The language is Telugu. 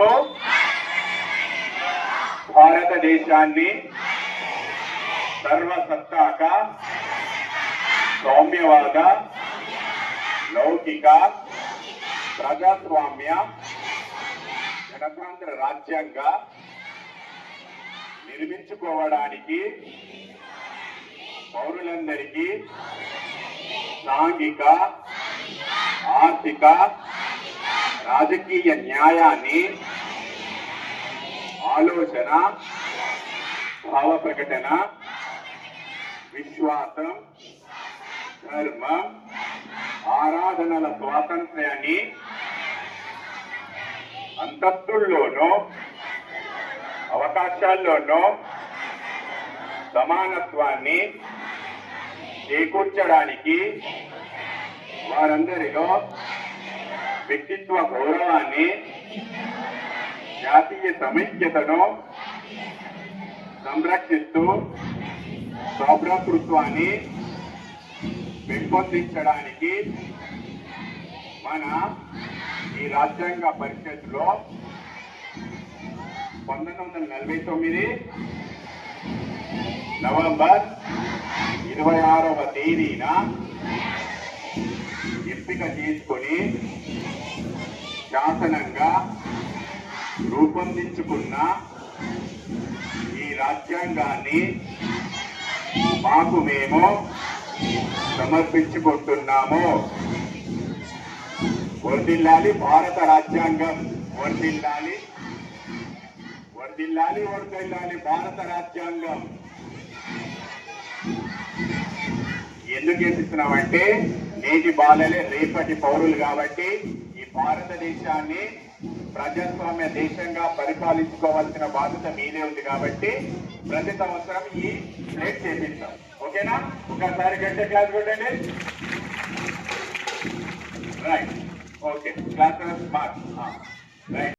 మేము భారతదేశాన్ని సర్వసత్తాక సౌమ్యవాద లౌకిక ప్రజాస్వామ్య గణతంత్ర రాజ్యంగా నిర్మించుకోవడానికి పౌరులందరికీ సాంఘిక ఆర్థిక రాజకీయ న్యాయాన్ని ఆలోచన భావ ప్రకటన విశ్వాసం ధర్మం ఆరాధనల స్వాతంత్ర్యాన్ని అంతస్తుల్లోనూ అవకాశాల్లోనూ సమానత్వాన్ని చేకూర్చడానికి వారందరిలో వ్యక్తిత్వ గౌరవాన్ని జాతీయ సమైక్యతను సంరక్షిస్తూ సౌభ్రాతృత్వాన్ని పెంపొందించడానికి మన ఈ రాజ్యాంగ పరిషత్లో 1949 నవంబర్ 26వ తేదీన ఎంపిక చేసుకొని శాసనంగా రూపొందించుకున్న ఈ రాజ్యాంగాన్ని మాకు మేము సమర్పించుకుంటున్నాము. వర్ధిల్లాలి భారత రాజ్యాంగం, వర్ధిల్లాలి వర్ధిల్లాలి వర్ధిల్లాలి భారత రాజ్యాంగం. ఎందుకు చేపిస్తున్నామంటే నేటి బాలలే రేపటి పౌరులు కాబట్టి ఈ భారతదేశాన్ని ప్రజాస్వామ్య దేశంగా పరిపాలించుకోవాల్సిన బాధ్యత మీదే ఉంది కాబట్టి ప్రతి సంవత్సరం ఈ ప్లేట్ చేపిస్తాం. ఓకేనా? ఒకసారి గంట క్లాస్ కొట్టండి. Right, okay, class mark right.